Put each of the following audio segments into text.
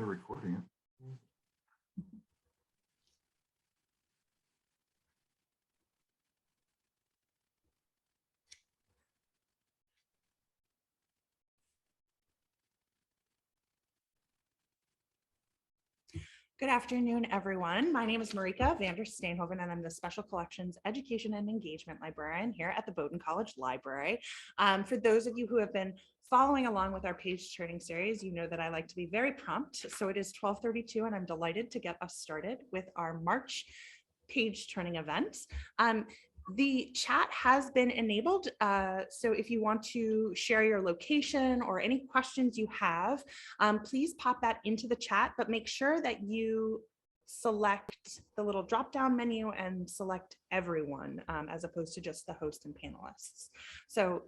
they're recording it. Good afternoon, everyone. My name is Marika Vander Steenhoven, and I'm the Special Collections Education and Engagement Librarian here at the Bowdoin College Library. For those of you who have been following along with our page turning series, you know that I like to be very prompt. So it is 12:32, and I'm delighted to get us started with our March page turning event. The chat has been enabled, so if you want to share your location or any questions you have, please pop that into the chat, but make sure that you select the little drop-down menu and select everyone, as opposed to just the host and panelists. So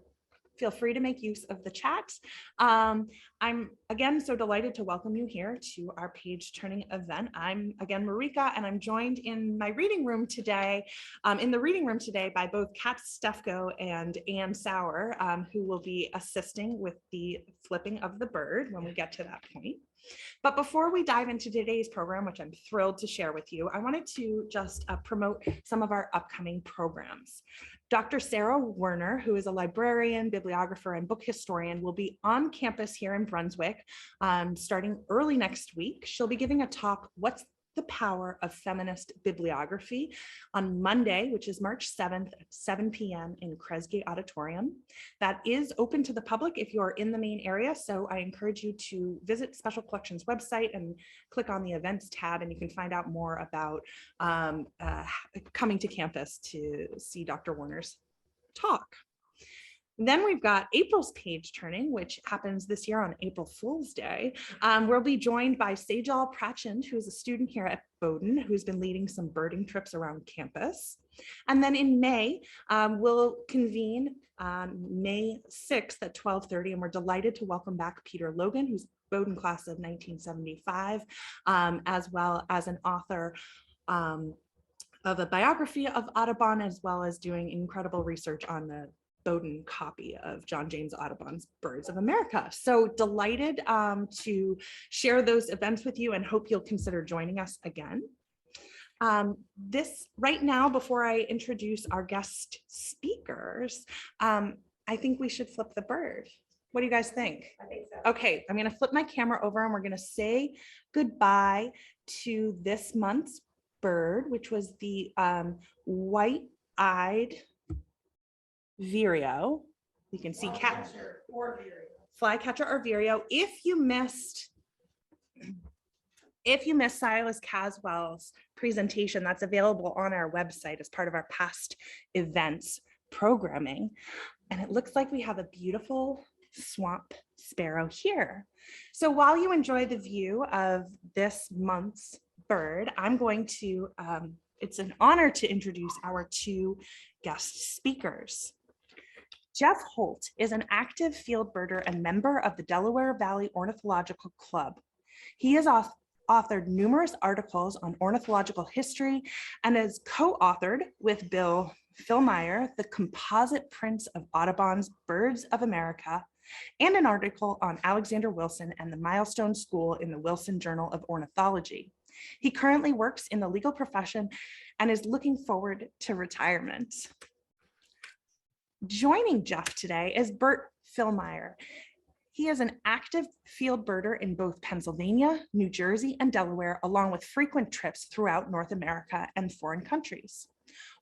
feel free to make use of the chat. I'm again so delighted to welcome you here to our page turning event. I'm again Marika, and I'm joined in my reading room today, by both Kat Stefko and Ann Sauer, who will be assisting with the flipping of the bird when we get to that point. But before we dive into today's program, which I'm thrilled to share with you, I wanted to just promote some of our upcoming programs. Dr. Sarah Werner, who is a librarian, bibliographer, and book historian, will be on campus here in Brunswick starting early next week. She'll be giving a talk, What's the Power of Feminist Bibliography, on Monday, which is March 7th at 7 p.m. in Kresge Auditorium. That is open to the public if you're in the main area, so I encourage you to visit Special Collections website and click on the events tab, and you can find out more about coming to campus to see Dr. Werner's talk. Then we've got April's page turning, which happens this year on April Fool's Day. We'll be joined by Sejal Prachand, who is a student here at Bowdoin, who's been leading some birding trips around campus. And then in May, we'll convene on May 6th at 12:30, and we're delighted to welcome back Peter Logan, who's Bowdoin class of 1975, as well as an author of a biography of Audubon, as well as doing incredible research on the Bowdoin copy of John James Audubon's Birds of America. So delighted to share those events with you, and hope you'll consider joining us again. Right now, before I introduce our guest speakers, I think we should flip the bird. What do you guys think? I think so. Okay, I'm going to flip my camera over, and we're going to say goodbye to this month's bird, which was the white-eyed vireo. You can see flycatcher or vireo. If you missed Silas Caswell's presentation, that's available on our website as part of our past events programming. And it looks like we have a beautiful swamp sparrow here. So while you enjoy the view of this month's bird, I'm going to, it's an honor to introduce our two guest speakers. Jeff Holt is an active field birder and member of the Delaware Valley Ornithological Club. He has authored numerous articles on ornithological history and has co-authored with Bill Filemyr the Composite Plates of Audubon's Birds of America, and an article on Alexander Wilson and the Milestone School in the Wilson Journal of Ornithology. He currently works in the legal profession and is looking forward to retirement. Joining Jeff today is Bert Filemyr. He is an active field birder in both Pennsylvania, New Jersey, and Delaware, along with frequent trips throughout North America and foreign countries.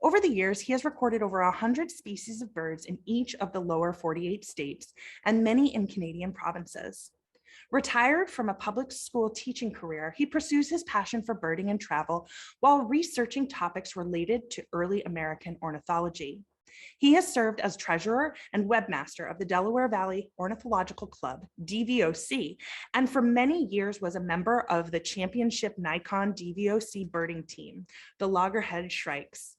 Over the years, he has recorded over 100 species of birds in each of the lower 48 states and many in Canadian provinces. Retired from a public school teaching career, he pursues his passion for birding and travel while researching topics related to early American ornithology. He has served as treasurer and webmaster of the Delaware Valley Ornithological Club, DVOC, and for many years was a member of the championship Nikon DVOC birding team, the Loggerhead Shrikes,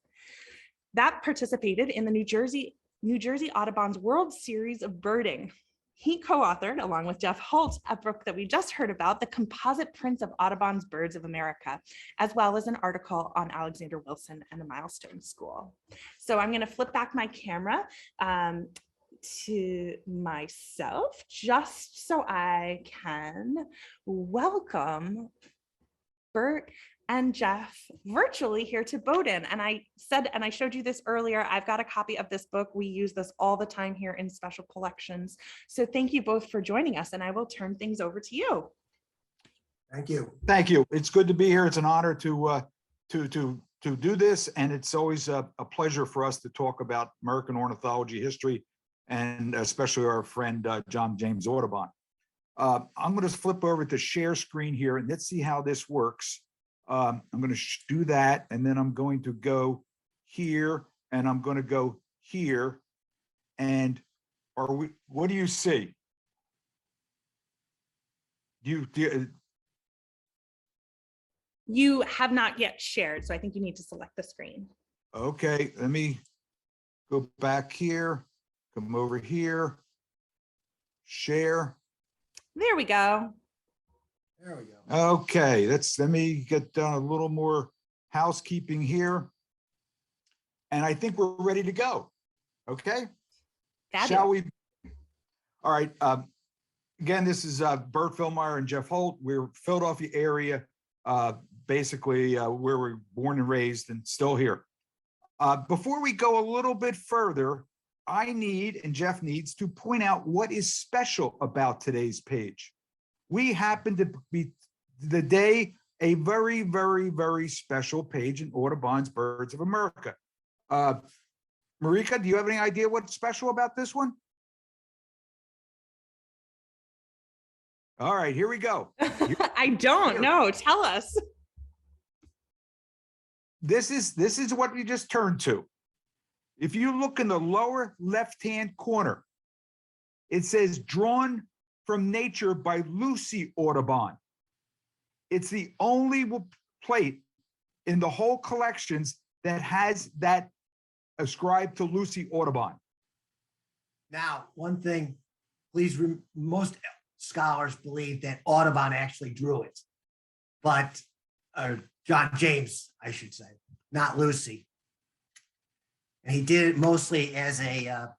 that participated in the New Jersey Audubon's World Series of Birding. He co-authored, along with Jeff Holt, a book that we just heard about, The Composite Plates of Audubon's Birds of America, as well as an article on Alexander Wilson and the Milestone School. So I'm going to flip back my camera to myself just so I can welcome Bert and Jeff virtually here to Bowdoin. And I said, and I showed you this earlier, I've got a copy of this book. We use this all the time here in special collections. So thank you both for joining us, and I will turn things over to you. Thank you. Thank you. It's good to be here. It's an honor to do this, and it's always a pleasure for us to talk about American ornithology history, and especially our friend John James Audubon. I'm going to flip over to share screen here, and let's see how this works. I'm going to do that, and then I'm going to go here, and I'm going to go here. And what do you see? You have not yet shared, so I think you need to select the screen. Okay, let me go back here, come over here, share. There we go. There we go. Okay, let me get done a little more housekeeping here. And I think we're ready to go. Okay. Fabulous. Shall we? All right. Again, this is Bert, Filemyr, and Jeff Holt. We're Philadelphia area, basically where we're born and raised and still here. Before we go a little bit further, I need, and Jeff needs, to point out what is special about today's page. We happen to be today a very, very, very special page in Audubon's Birds of America. Marika, do you have any idea what's special about this one? All right, here we go. I don't know. Tell us. This is what we just turned to. If you look in the lower left-hand corner, it says drawn from nature by Lucy Audubon. It's the only plate in the whole collections that has that ascribed to Lucy Audubon. Now, one thing, please, most scholars believe that Audubon actually drew it, but John James, I should say, not Lucy. And he did it mostly as a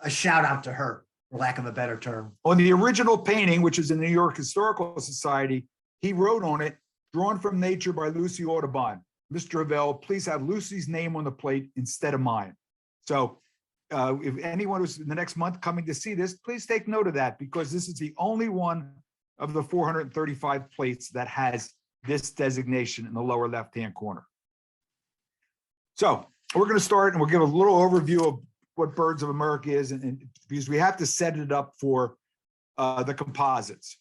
shout out to her, for lack of a better term. On the original painting, which is in the New York Historical Society, he wrote on it, drawn from nature by Lucy Audubon. Mr. Ravel, please have Lucy's name on the plate instead of mine. So if anyone who's in the next month coming to see this, please take note of that, because this is the only one of the 435 plates that has this designation in the lower left-hand corner. So we're going to start, and we'll give a little overview of what Birds of America is, and because we have to set it up for the composites.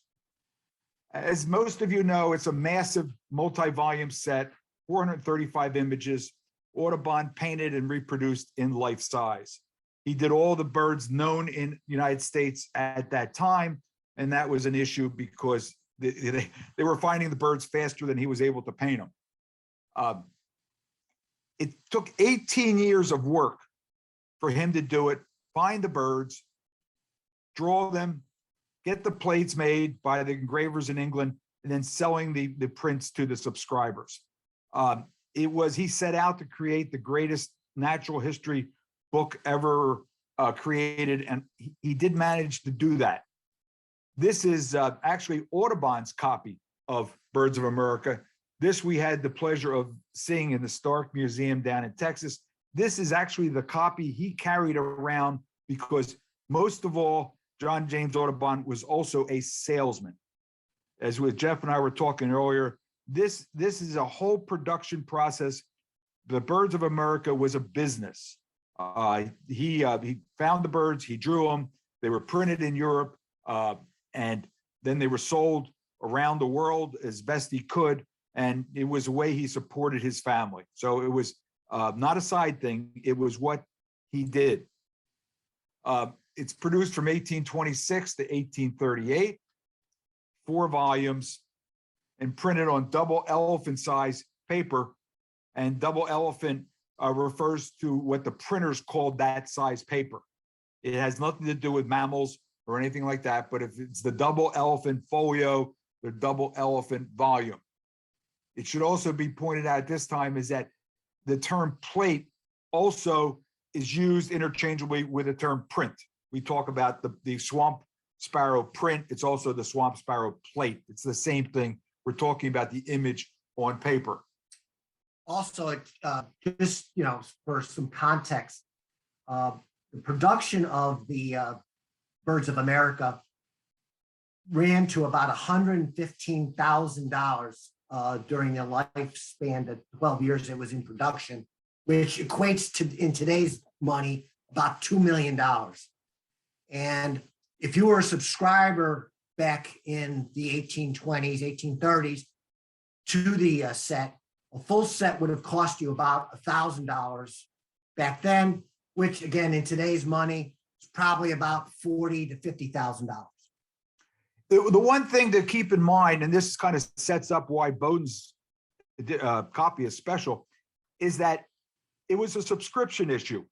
As most of you know, it's a massive multi-volume set, 435 images, Audubon painted and reproduced in life size. He did all the birds known in the United States at that time, and that was an issue because they were finding the birds faster than he was able to paint them. It took 18 years of work for him to do it, find the birds, draw them, get the plates made by the engravers in England, and then selling the prints to the subscribers. He set out to create the greatest natural history book ever created, and he did manage to do that. This is actually Audubon's copy of Birds of America. This we had the pleasure of seeing in the Stark Museum down in Texas. This is actually the copy he carried around because, most of all, John James Audubon was also a salesman. As with Jeff and I were talking earlier, this is a whole production process. The Birds of America was a business. He found the birds, he drew them, they were printed in Europe, and then they were sold around the world as best he could. And it was a way he supported his family. So it was not a side thing, it was what he did. It's produced from 1826 to 1838, 4 volumes, and printed on double elephant size paper. And double elephant refers to what the printers called that size paper. It has nothing to do with mammals or anything like that, but if it's the double elephant folio, the double elephant volume. It should also be pointed out at this time is that the term plate also is used interchangeably with the term print. We talk about the swamp sparrow print. It's also the swamp sparrow plate. It's the same thing. We're talking about the image on paper. Also, just, for some context, the production of the Birds of America ran to about $115,000 during the lifespan, the 12 years it was in production, which equates to, in today's money, about $2 million. And if you were a subscriber back in the 1820s, 1830s to the set, a full set would have cost you about $1,000 back then, which again, in today's money, is probably about $40,000 to $50,000. The one thing to keep in mind, and this kind of sets up why Bowdoin's copy is special, is that it was a subscription issue.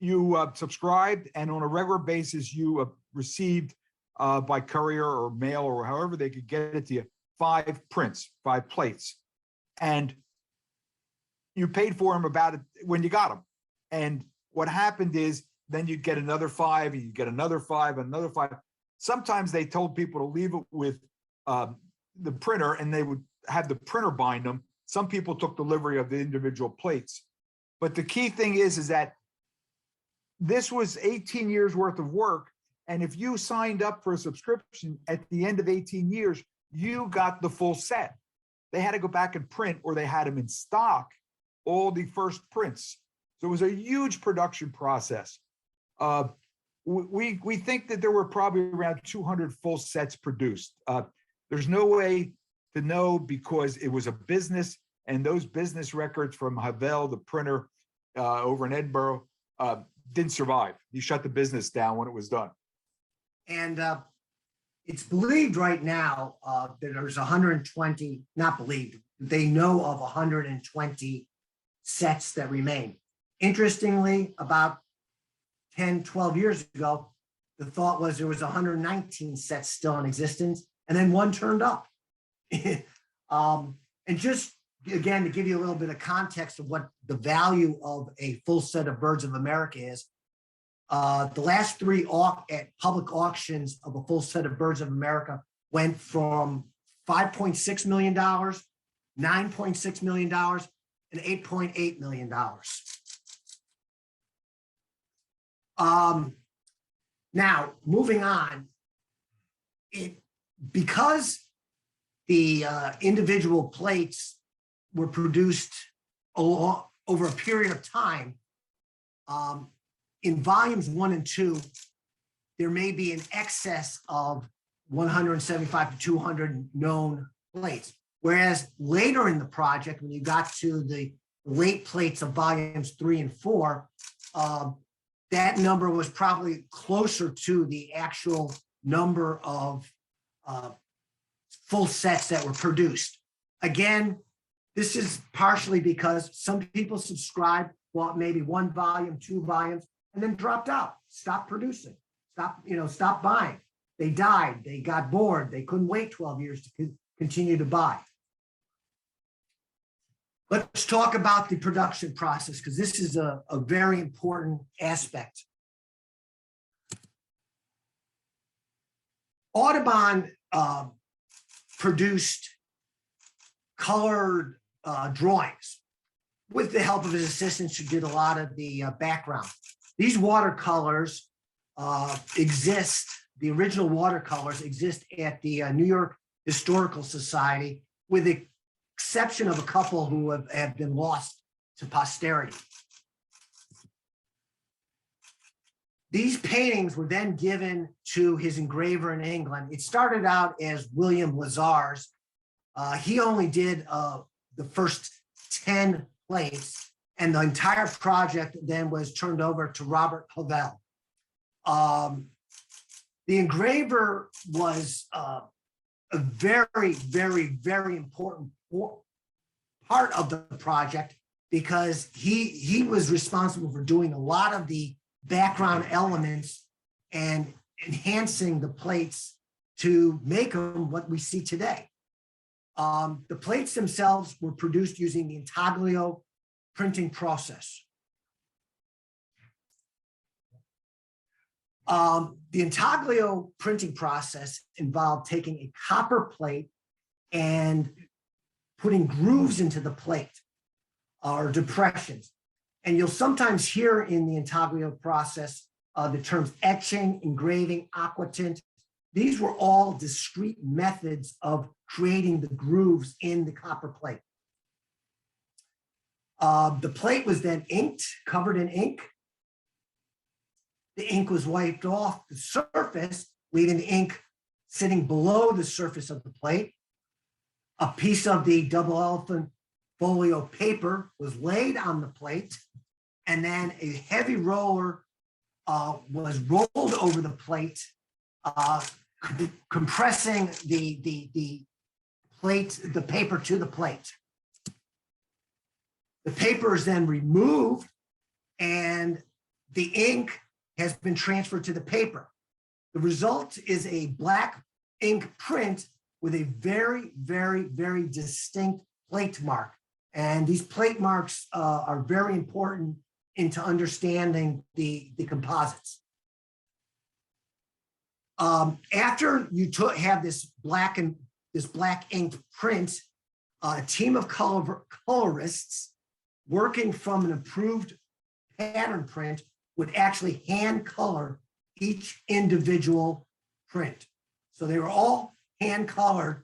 You subscribed, and on a regular basis, you received by courier or mail or however they could get it to you, 5 prints, 5 plates. And you paid for them about it when you got them. And what happened is then you'd get another 5, and you get another 5, another 5. Sometimes they told people to leave it with the printer, and they would have the printer bind them. Some people took delivery of the individual plates. But the key thing is that this was 18 years worth of work. And if you signed up for a subscription at the end of 18 years, you got the full set. They had to go back and print, or they had them in stock, all the first prints. So it was a huge production process. We think that there were probably around 200 full sets produced. There's no way to know because it was a business, and those business records from Havel, the printer over in Edinburgh, didn't survive. He shut the business down when it was done. And it's believed right now that there's 120, not believed, they know of 120 sets that remain. Interestingly, about 10, 12 years ago, the thought was there was 119 sets still in existence, and then one turned up. And just, again, to give you a little bit of context of what the value of a full set of Birds of America is, the last 3 public auctions of a full set of Birds of America went from $5.6 million, $9.6 million, and $8.8 million. Now, moving on, because the individual plates were produced over a period of time, in volumes 1 and 2, there may be an excess of 175 to 200 known plates. Whereas later in the project, when you got to the late plates of volumes 3 and 4, that number was probably closer to the actual number of full sets that were produced. Again, this is partially because some people subscribed, bought maybe 1 volume, 2 volumes, and then dropped out, stopped producing, stopped buying. They died, they got bored, they couldn't wait 12 years to continue to buy. Let's talk about the production process, because this is a very important aspect. Audubon produced colored drawings with the help of his assistants who did a lot of the background. These watercolors exist, the original watercolors exist at the New York Historical Society, with the exception of a couple who have been lost to posterity. These paintings were then given to his engraver in England. It started out as William Lazar's. He only did the first 10 plates, and the entire project then was turned over to Robert Havel. The engraver was a very, very, very important part of the project, because he was responsible for doing a lot of the background elements and enhancing the plates to make them what we see today. The plates themselves were produced using the Intaglio printing process. The Intaglio printing process involved taking a copper plate and putting grooves into the plate or depressions. And you'll sometimes hear in the Intaglio process the terms etching, engraving, aquatint. These were all discrete methods of creating the grooves in the copper plate. The plate was then inked, covered in ink. The ink was wiped off the surface, leaving the ink sitting below the surface of the plate. A piece of the double elephant folio paper was laid on the plate, and then a heavy roller was rolled over the plate, compressing the plate, the paper to the plate. The paper is then removed, and the ink has been transferred to the paper. The result is a black ink print with a very, very, very distinct plate mark. And these plate marks are very important into understanding the composites. After you have this black ink print, a team of colorists working from an approved pattern print would actually hand color each individual print. So they were all hand colored.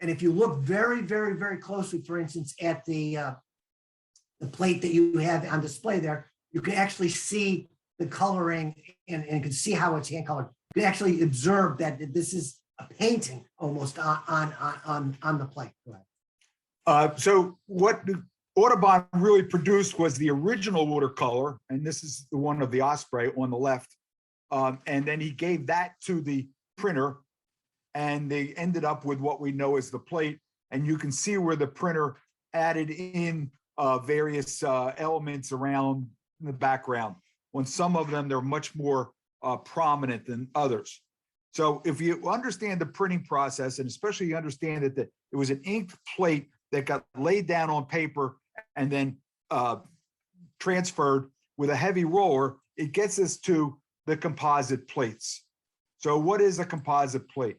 And if you look very, very, very closely, for instance, at the plate that you have on display there, you can actually see the coloring and you can see how it's hand colored. You can actually observe that this is a painting almost on the plate. Go ahead. So what Audubon really produced was the original watercolor, and this is the one of the osprey on the left. And then he gave that to the printer, and they ended up with what we know as the plate. And you can see where the printer added in various elements around the background. On some of them, they're much more prominent than others. So if you understand the printing process, and especially you understand that it was an inked plate that got laid down on paper and then transferred with a heavy roller, it gets us to the composite plates. So what is a composite plate?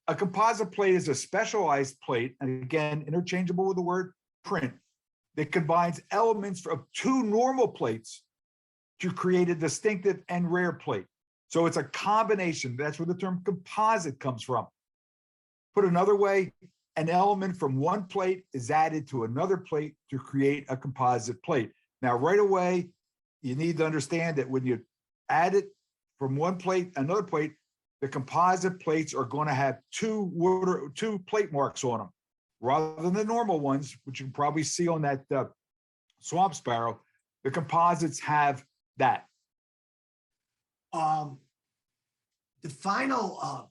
A composite plate is a specialized plate, and again, interchangeable with the word print, that combines elements of two normal plates to create a distinctive and rare plate. So it's a combination. That's where the term composite comes from. Put another way, an element from one plate is added to another plate to create a composite plate. Now, right away, you need to understand that when you add it from one plate, another plate, the composite plates are going to have two plate marks on them, rather than the normal ones, which you can probably see on that swamp sparrow. The composites have that. The final,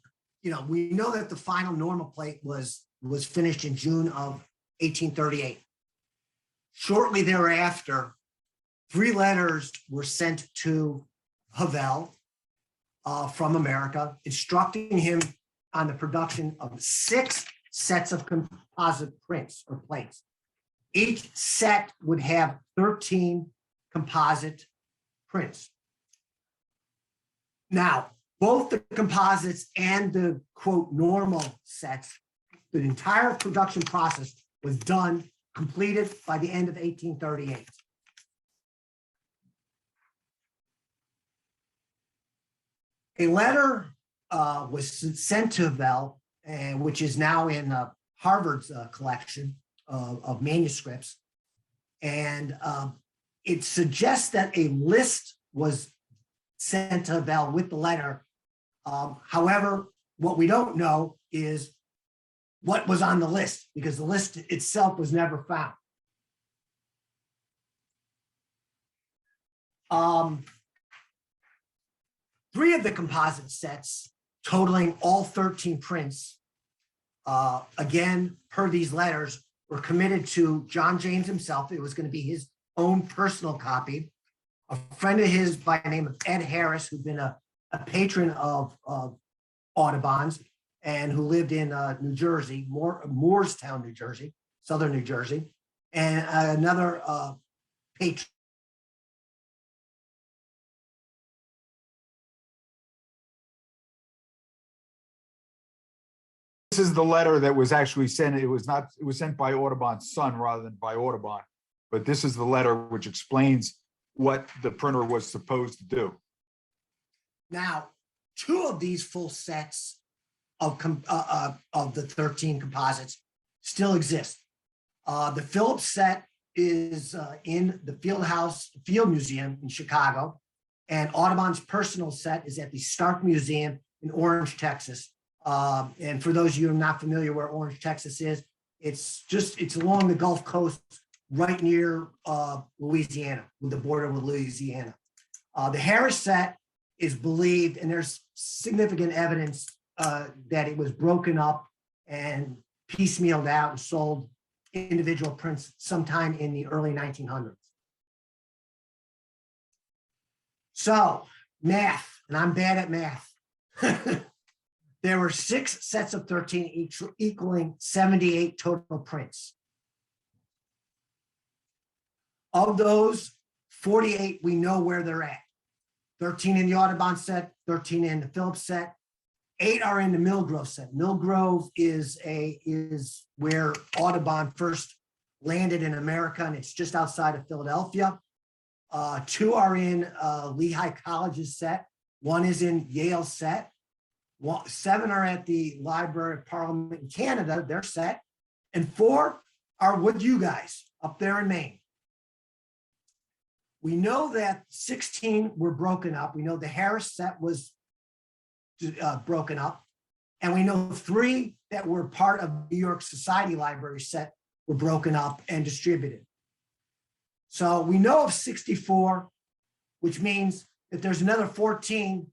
we know that the final normal plate was finished in June of 1838. Shortly thereafter, 3 letters were sent to Havel from America, instructing him on the production of 6 sets of composite prints or plates. Each set would have 13 composite prints. Now, both the composites and the quote normal sets, the entire production process was done, completed by the end of 1838. A letter was sent to Havel, which is now in Harvard's collection of manuscripts. And it suggests that a list was sent to Havel with the letter. However, what we don't know is what was on the list, because the list itself was never found. Three of the composite sets, totaling all 13 prints, again, per these letters, were committed to John James himself. It was going to be his own personal copy. A friend of his by the name of Ed Harris, who'd been a patron of Audubon's and who lived in New Jersey, Moorestown, New Jersey, southern New Jersey, and another patron is the letter that was actually sent. It was sent by Audubon's son rather than by Audubon. But this is the letter which explains what the printer was supposed to do. Now, 2 of these full sets of the 13 composites still exist. The Phillips set is in the Field Museum in Chicago, and Audubon's personal set is at the Stark Museum in Orange, Texas. And for those of you who are not familiar where Orange, Texas is, it's along the Gulf Coast, right near Louisiana, with the border with Louisiana. The Harris set is believed, and there's significant evidence that it was broken up and piecemealed out and sold individual prints sometime in the early 1900s. So math, and I'm bad at math. There were 6 sets of 13 each, equaling 78 total prints. Of those, 48 we know where they're at. 13 in the Audubon set, 13 in the Phillips set, 8 are in the Millgrove set. Millgrove is where Audubon first landed in America, and it's just outside of Philadelphia. 2 are in Lehigh College's set. 1 is in Yale set. 7 are at the Library of Parliament in Canada, their set. And 4 are with you guys up there in Maine. We know that 16 were broken up. We know the Harris set was broken up. And we know 3 that were part of New York Society Library set were broken up and distributed. So we know of 64, which means that there's another 14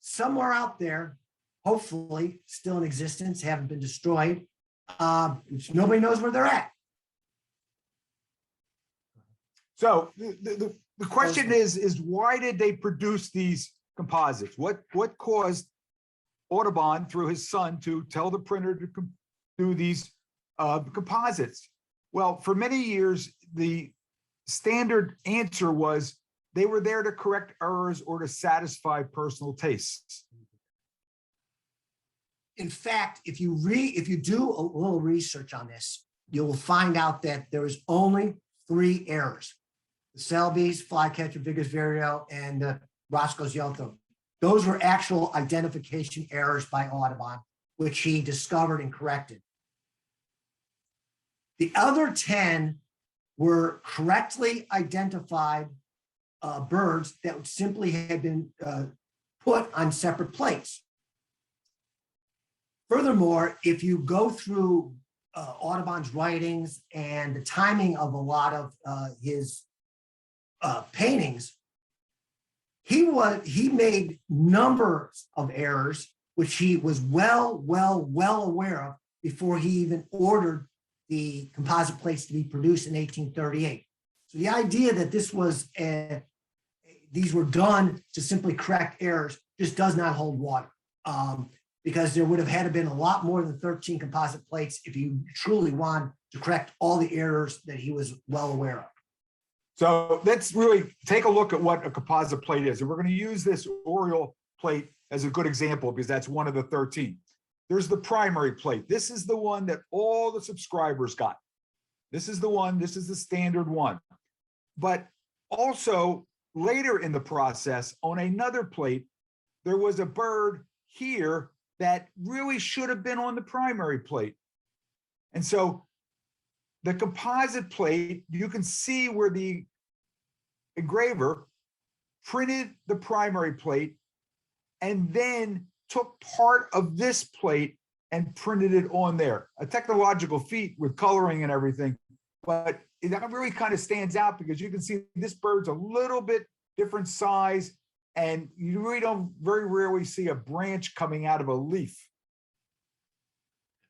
somewhere out there, hopefully still in existence, haven't been destroyed, which nobody knows where they're at. So the question is why did they produce these composites? What caused Audubon, through his son, to tell the printer to do these composites? Well, for many years, the standard answer was they were there to correct errors or to satisfy personal tastes. In fact, if you do a little research on this, you will find out that there is only 3 errors: the Selby's, Flycatcher, Vickers Vireo, and Roscoe's Yellow. Those were actual identification errors by Audubon, which he discovered and corrected. The other 10 were correctly identified birds that simply had been put on separate plates. Furthermore, if you go through Audubon's writings and the timing of a lot of his paintings, he made numbers of errors, which he was well aware of before he even ordered the composite plates to be produced in 1838. So the idea that these were done to simply correct errors just does not hold water, because there would have had to been a lot more than 13 composite plates if you truly wanted to correct all the errors that he was well aware of. So let's really take a look at what a composite plate is. And we're going to use this Oriole plate as a good example because that's one of the 13. There's the primary plate. This is the one that all the subscribers got. This is the one, this is the standard one. But also later in the process, on another plate, there was a bird here that really should have been on the primary plate. And so the composite plate, you can see where the engraver printed the primary plate and then took part of this plate and printed it on there. A technological feat with coloring and everything, but that really kind of stands out because you can see this bird's a little bit different size, and you really don't very rarely see a branch coming out of a leaf.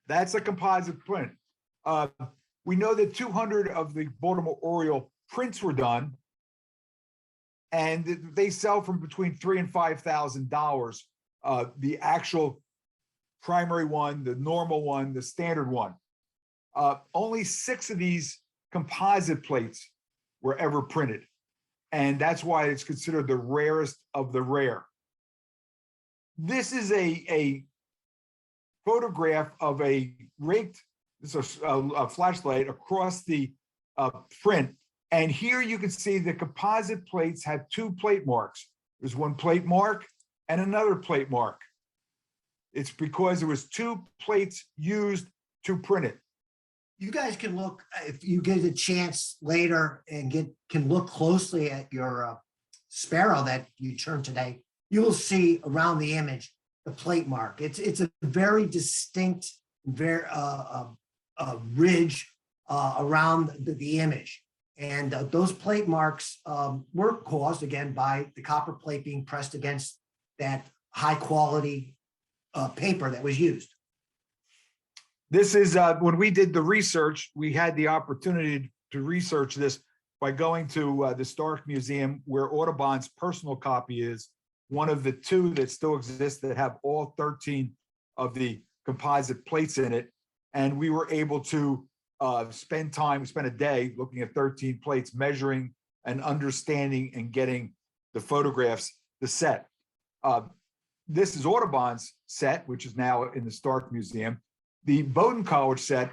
That's a composite print. We know that 200 of the Baltimore Oriole prints were done, and they sell from between $3,000 and $5,000. The actual primary one, the normal one, the standard one. Only 6 of these composite plates were ever printed, and that's why it's considered the rarest of the rare. This is a photograph of a raked, this is a flashlight across the print. And here you can see the composite plates have two plate marks. There's one plate mark and another plate mark. It's because there was two plates used to print it. You guys can look, if you get a chance later and can look closely at your sparrow that you turned today, you will see around the image the plate mark. It's a very distinct, very ridge around the image. And those plate marks were caused, again, by the copper plate being pressed against that high quality paper that was used. This is when we did the research, we had the opportunity to research this by going to the Stark Museum, where Audubon's personal copy is, one of the two that still exist that have all 13 of the composite plates in it. And we were able to spend a day looking at 13 plates, measuring and understanding and getting the photographs, the set. This is Audubon's set, which is now in the Stark Museum. The Bowdoin College set,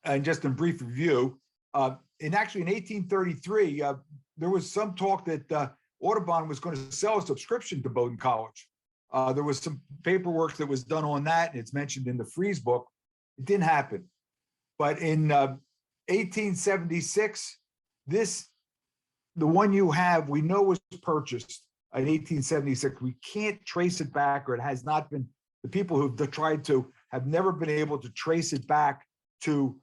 and just in brief review, in 1833, there was some talk that Audubon was going to sell a subscription to Bowdoin College. There was some paperwork that was done on that, and it's mentioned in the Freeze book. It didn't happen. But in 1876, the one you have, we know was purchased in 1876. We can't trace it back, or it has not been. The people who've tried to have never been able to trace it back to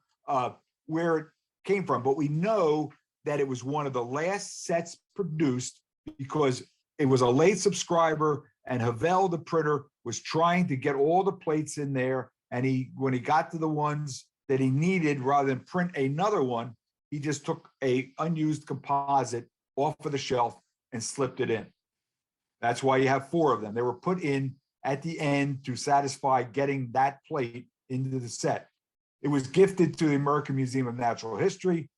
where it came from. But we know that it was one of the last sets produced because it was a late subscriber, and Havel, the printer, was trying to get all the plates in there. And when he got to the ones that he needed, rather than print another one, he just took a unused composite off of the shelf and slipped it in. That's why you have 4 of them. They were put in at the end to satisfy getting that plate into the set. It was gifted to the American Museum of Natural History.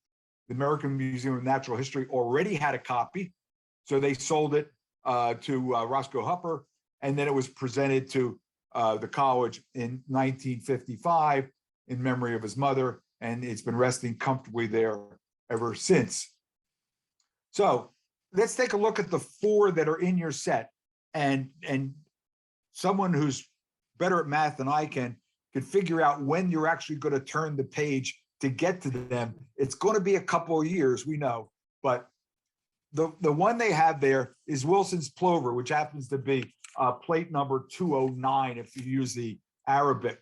The American Museum of Natural History already had a copy, so they sold it to Roscoe Hupper, and then it was presented to the college in 1955 in memory of his mother, and it's been resting comfortably there ever since. So let's take a look at the 4 that are in your set, and someone who's better at math than I can figure out when you're actually going to turn the page to get to them. It's going to be a couple of years, we know, but the one they have there is Wilson's plover, which happens to be plate number 209 if you use the Arabic.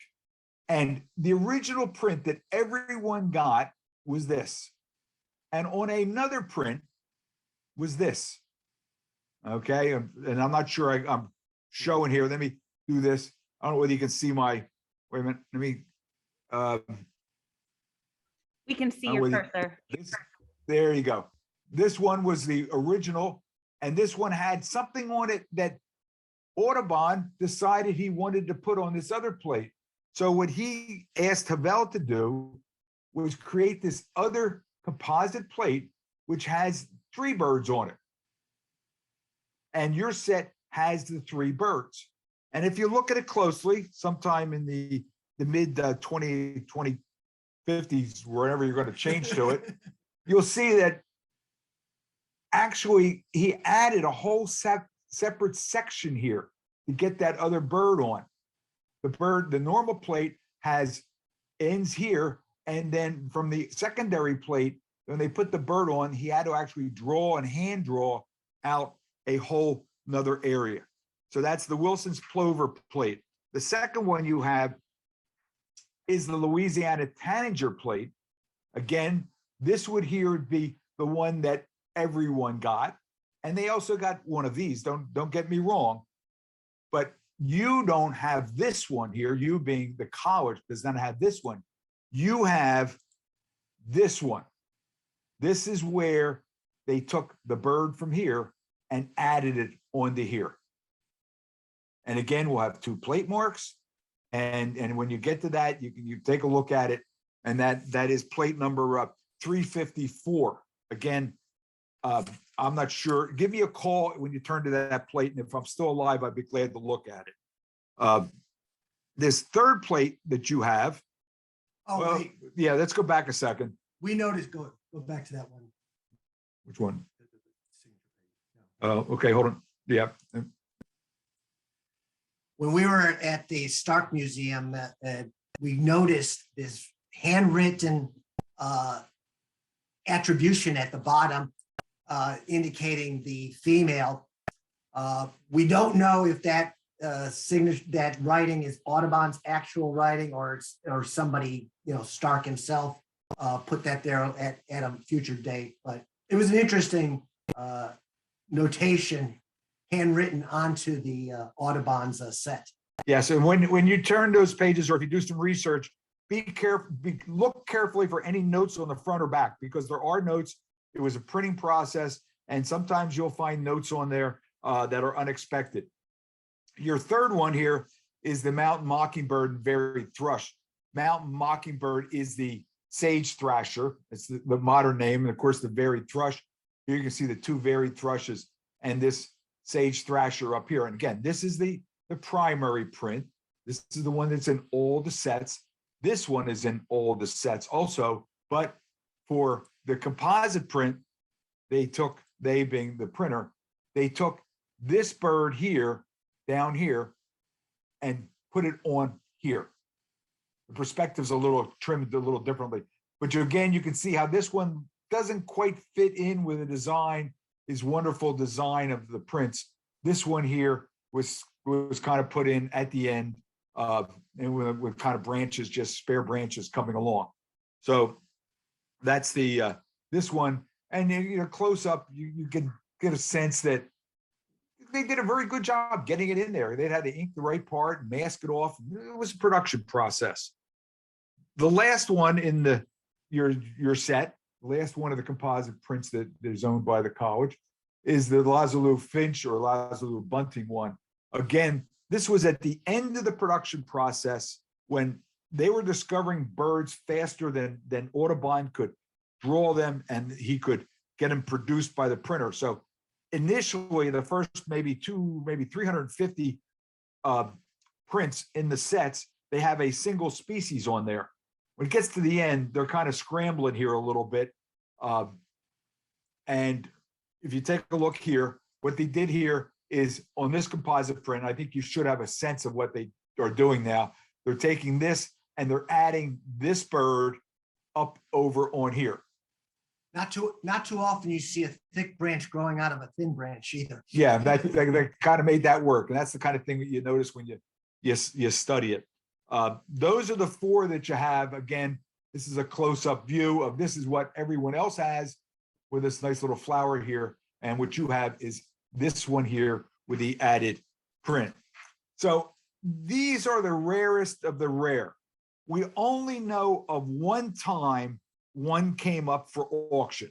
And the original print that everyone got was this. And on another print was this. Okay, and I'm not sure I'm showing here. Let me do this. I don't know whether you can see my, wait a minute, let me. We can see your cursor. There you go. This one was the original, and this one had something on it that Audubon decided he wanted to put on this other plate. So what he asked Havel to do was create this other composite plate, which has 3 birds on it. And your set has the 3 birds. And if you look at it closely, sometime in the mid 2050s, wherever you're going to change to it, you'll see that actually he added a whole separate section here to get that other bird on. The normal plate ends here, and then from the secondary plate, when they put the bird on, he had to actually draw and hand draw out a whole another area. So that's the Wilson's plover plate. The second one you have is the Louisiana tanager plate. Again, this would here be the one that everyone got. And they also got one of these, don't get me wrong, but you don't have this one here. You being the college does not have this one. You have this one. This is where they took the bird from here and added it onto here. And again, we'll have 2 plate marks. And when you get to that, you take a look at it. And that is plate number 354. Again, I'm not sure. Give me a call when you turn to that plate. And if I'm still alive, I'd be glad to look at it. this third plate that you have, Oh, well, wait, yeah, let's go back a second. we noticed, go back to that one. Which one? Oh, okay, hold on. Yeah. When we were at the Stark Museum, we noticed this handwritten attribution at the bottom indicating the female. We don't know if that signature, that writing is Audubon's actual writing or somebody, Stark himself put that there at a future date. But it was an interesting notation handwritten onto the Audubon's set. Yes, and when you turn those pages, or if you do some research, be careful, look carefully for any notes on the front or back, because there are notes. It was a printing process, and sometimes you'll find notes on there that are unexpected. Your third one here is the mountain mockingbird and varied thrush. Mountain mockingbird is the sage thrasher. It's the modern name, and of course the varied thrush. Here you can see the two varied thrushes and this sage thrasher up here. And again, this is the primary print. This is the one that's in all the sets. This one is in all the sets also, but for the composite print, they being the printer, they took this bird here, down here, and put it on here. The perspective's a little trimmed a little differently, but again, you can see how this one doesn't quite fit in with the design, is wonderful design of the prints. This one here was kind of put in at the end, and with kind of branches, just spare branches coming along. So that's the this one, and close up, you can get a sense that they did a very good job getting it in there. They had to ink the right part and mask it off. It was a production process. The last one in your set, the last one of the composite prints that is owned by the college, is the Lazarus Finch or Lazarus Bunting one. Again, this was at the end of the production process when they were discovering birds faster than Audubon could draw them, and he could get them produced by the printer. So initially, the first maybe 350 prints in the sets, they have a single species on there. When it gets to the end, they're kind of scrambling here a little bit. And if you take a look here, what they did here is on this composite print, I think you should have a sense of what they are doing now. They're taking this and they're adding this bird up over on here. Not too often you see a thick branch growing out of a thin branch either. Yeah, that kind of made that work. And that's the kind of thing that you notice when you study it. Those are the four that you have. Again, this is a close-up view of this is what everyone else has with this nice little flower here. And what you have is this one here with the added print. So these are the rarest of the rare. We only know of one time one came up for auction,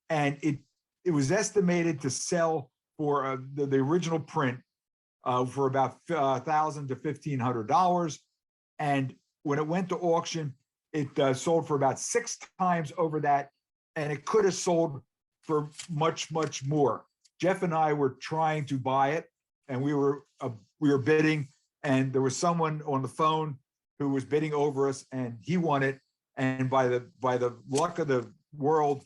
and it was estimated to sell for the original print for about $1,000 to $1,500. And when it went to auction, it sold for about 6 times over that, and it could have sold for much, much more. Jeff and I were trying to buy it, and we were bidding, and there was someone on the phone who was bidding over us, and he won it. And by the luck of the world,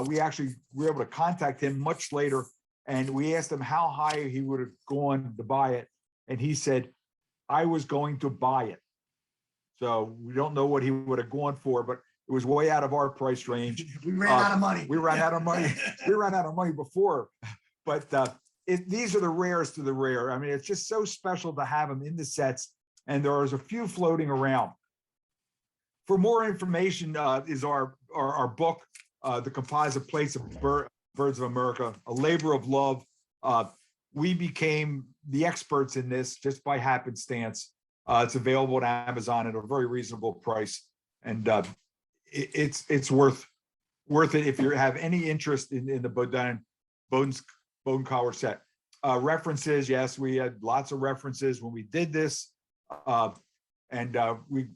we were able to contact him much later, and we asked him how high he would have gone to buy it, and he said, "I was going to buy it." So we don't know what he would have gone for, but it was way out of our price range. We ran out of money. We ran out of money. We ran out of money before, but these are the rarest of the rare. I mean, it's just so special to have them in the sets, and there's a few floating around. For more information is our book, The Composite Plates of Birds of America, A Labor of Love. We became the experts in this just by happenstance. It's available on Amazon at a very reasonable price, and it's worth it if you have any interest in the Bowdoin College Set. References, yes, we had lots of references when we did this, and we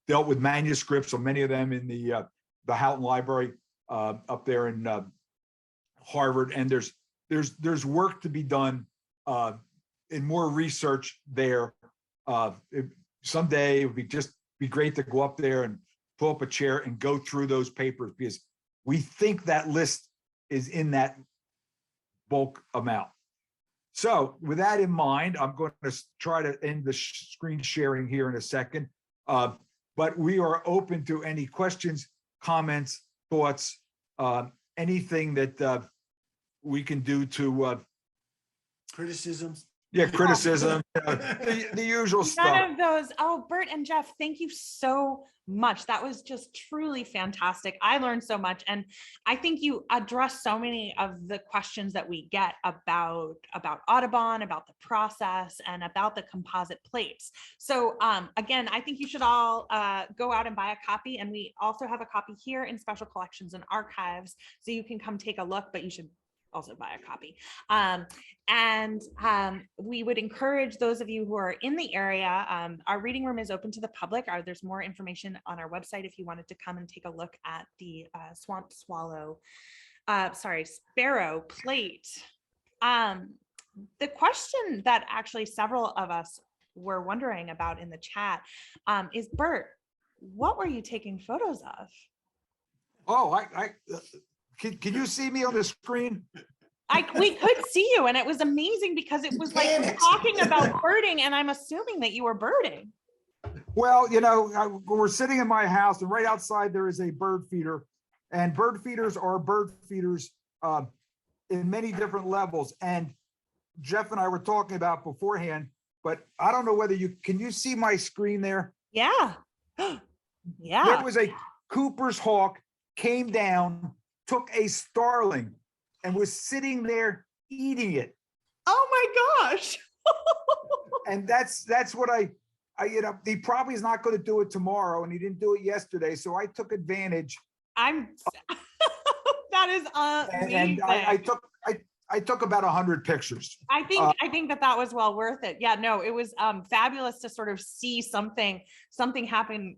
dealt with manuscripts, so many of them in the Holt Library up there in Harvard, and there's work to be done in more research there. someday it would be great to go up there and pull up a chair and go through those papers, because we think that list is in that bulk amount. So with that in mind, I'm going to try to end the screen sharing here in a second. But we are open to any questions, comments, thoughts, anything that we can do to Criticisms. criticism, the usual stuff. None of those. Oh, Bert and Jeff, thank you so much. That was just truly fantastic. I learned so much. And I think you addressed so many of the questions that we get about Audubon, about the process, and about the composite plates. So again, I think you should all go out and buy a copy. And we also have a copy here in Special Collections and Archives. So you can come take a look, but you should also buy a copy. We would encourage those of you who are in the area, our reading room is open to the public. There's more information on our website if you wanted to come and take a look at the sparrow plate. The question that actually several of us were wondering about in the chat is, Bert, what were you taking photos of? Oh, can you see me on the screen? We could see you, and it was amazing because it was like talking about birding, and I'm assuming that you were birding. Well, we're sitting in my house, and right outside there is a bird feeder, and bird feeders are bird feeders in many different levels. And Jeff and I were talking about beforehand, but I don't know whether can you see my screen there? Yeah. Yeah. There was a Cooper's hawk came down, took a starling, and was sitting there eating it. Oh my gosh. And that's what he probably is not going to do it tomorrow, and he didn't do it yesterday. So I took advantage. That is amazing. And I took about 100 pictures. I think that was well worth it. Yeah, no, it was fabulous to sort of see something happening,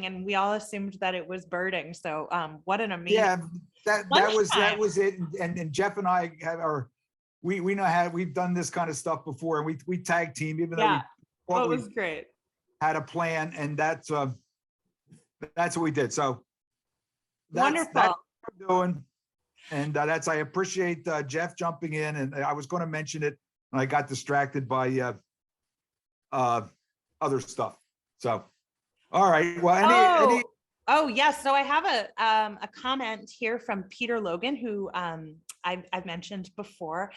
and we all assumed that it was birding. So what an amazing. Yeah, that was it. And Jeff and I we know how we've done this kind of stuff before, and we tag team, even though it was great. Had a plan, and that's what we did. So Wonderful. That's what we're doing. And I appreciate Jeff jumping in, and I was going to mention it, and I got distracted by other stuff. So, all right. Well, Oh yes. So I have a comment here from Peter Logan, who I've mentioned before.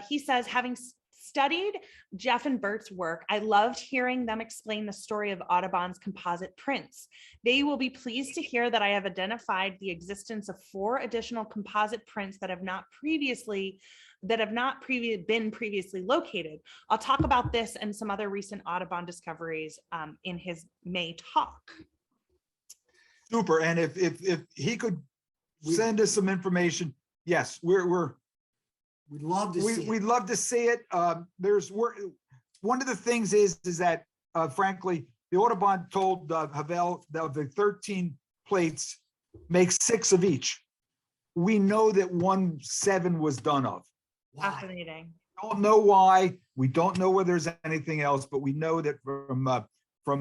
He says, having studied Jeff and Bert's work, I loved hearing them explain the story of Audubon's composite prints. They will be pleased to hear that I have identified the existence of 4 additional composite prints that have not been previously located. I'll talk about this and some other recent Audubon discoveries in his May talk. Super. And if he could send us some information, yes, we'd love to see it. We'd love to see it. One of the things is that frankly, the Audubon told Havel that of the 13 plates, make 6 of each. We know that 7 was done of. Fascinating. We don't know why. We don't know whether there's anything else, but we know that from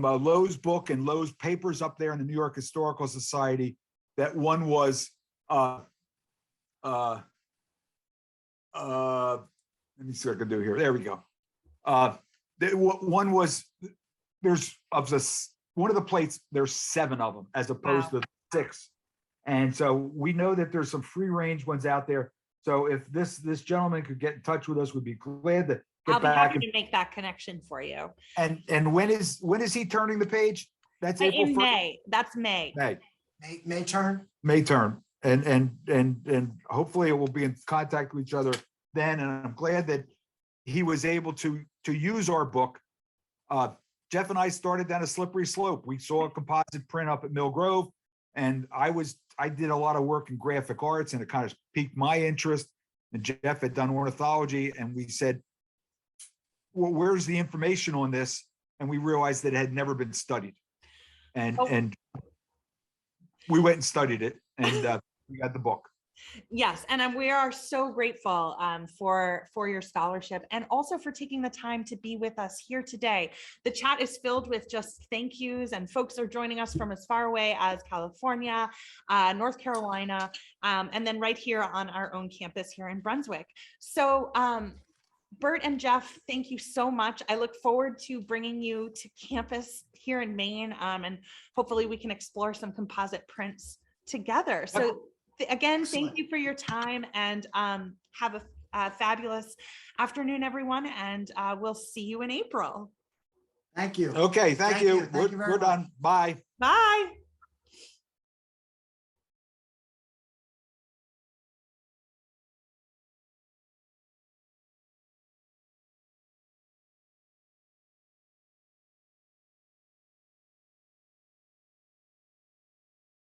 Lowe's book and Lowe's papers up there in the New York Historical Society, that one was let me see what I can do here. There we go. One was one of the plates, there's 7 of them as opposed to 6. And so we know that there's some free range ones out there. So if this gentleman could get in touch with us, we'd be glad to get back. I'll be happy to make that connection for you. And when is he turning the page? That's April 1st? May. That's May. May turn. May turn. And hopefully we'll be in contact with each other then. And I'm glad that he was able to use our book. Jeff and I started down a slippery slope. We saw a composite print up at Mill Grove, and I did a lot of work in graphic arts, and it kind of piqued my interest. And Jeff had done ornithology, and we said, well, where's the information on this? And we realized that it had never been studied. And we went and studied it, and we got the book. Yes, and we are so grateful for your scholarship and also for taking the time to be with us here today. The chat is filled with just thank yous, and folks are joining us from as far away as California, North Carolina, and then right here on our own campus here in Brunswick. So Bert and Jeff, thank you so much. I look forward to bringing you to campus here in Maine, and hopefully we can explore some composite prints together. So again, Excellent. thank you for your time, and have a fabulous afternoon, everyone, and we'll see you in April. Thank you. Okay, thank you. Thank you very We're done. much. Bye. Bye.